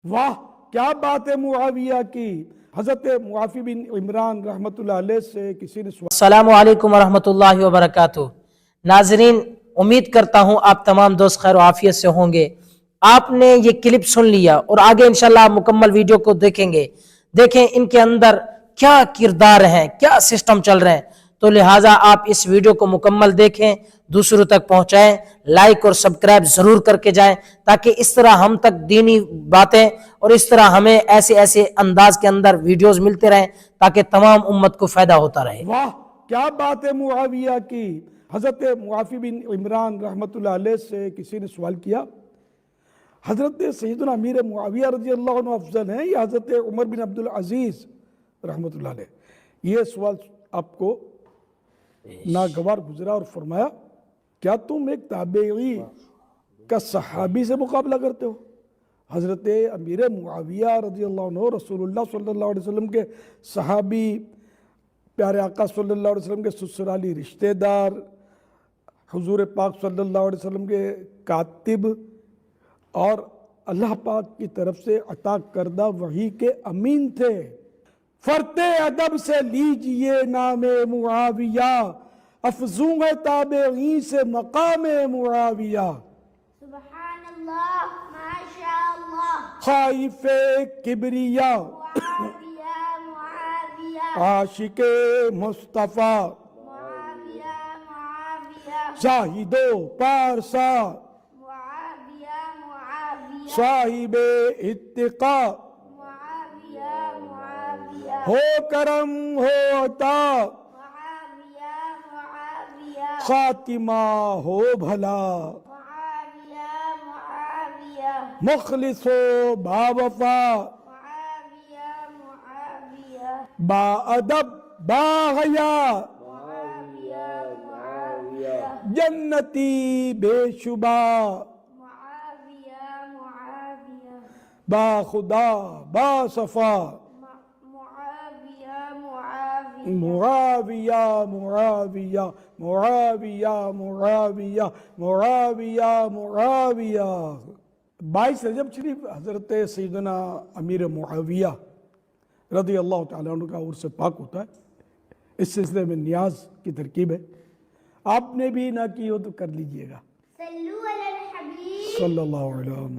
واہ کیا بات ہے معاویہ کی۔ حضرت معافی بن عمران رحمۃ اللہ علیہ سے کسی نے سوال السلام علیکم ورحمۃ اللہ وبرکاتہ۔ ناظرین، امید کرتا ہوں آپ تمام دوست خیر و عافیت سے ہوں گے۔ آپ نے یہ کلپ سن لیا اور آگے انشاءاللہ آپ مکمل ویڈیو کو دیکھیں گے۔ دیکھیں ان کے اندر کیا کردار ہیں، کیا سسٹم چل رہے ہیں، تو لہٰذا آپ اس ویڈیو کو مکمل دیکھیں، دوسروں تک پہنچائیں، لائک اور سبسکرائب ضرور کر کے جائیں، تاکہ اس طرح ہم تک دینی باتیں اور اس طرح ہمیں ایسے انداز کے اندر ویڈیوز ملتے رہیں تاکہ تمام امت کو فائدہ ہوتا رہے۔ واہ کیا بات ہے معاویہ کی۔ حضرت معافی بن عمران رحمۃ اللہ علیہ سے کسی نے سوال کیا، حضرت سیدنا امیر معاویہ رضی اللہ عنہ افضل ہیں یا حضرت عمر بن عبدالعزیز رحمۃ اللہ علیہ؟ یہ سوال آپ کو ناگوار گزرا اور فرمایا کیا تم ایک تابعی کا صحابی سے مقابلہ کرتے ہو؟ حضرت امیر معاویہ رضی اللہ عنہ رسول اللہ صلی اللہ علیہ وسلم کے صحابی، پیارے آقا صلی اللہ علیہ وسلم کے سسرالی رشتہ دار، حضور پاک صلی اللہ علیہ وسلم کے کاتب اور اللہ پاک کی طرف سے عطا کردہ وحی کے امین تھے۔ فرط ادب سے لیجئے نام معاویہ، افزوں ہے تابعین سے مقام معاویہ۔ سبحان اللہ، ماشاء اللہ۔ خائف کبریا، معاویہ معاویہ عاشق مصطفیٰ، معاویہ معاویہ شاہد و پارسا، معاویہ معاویہ صاحب اتقاء، معاویہ معاویہ ہو کرم ہو عطا، معاویہ معاویہ خاتمہ ہو بھلا، معاویہ معاویہ مخلص و باوفا، معاویہ معاویہ با ادب با حیا، معاویہ معاویہ جنتی بے شبہ، معاویہ معاویہ با خدا با صفا، معاویہ معاویہ معاویہ معاویہ معاویہ معاویہ معاویہ معاویہ۔ 22 رجب شریف حضرت سیدنا امیر معاویہ رضی اللہ تعالیٰ عنہ کا عرس پاک ہوتا ہے۔ اس سلسلے میں نیاز کی ترکیب ہے، آپ نے بھی نہ کی ہو تو کر لیجئے گا۔ صلو علی الحبیب صلی اللہ علیہ وسلم۔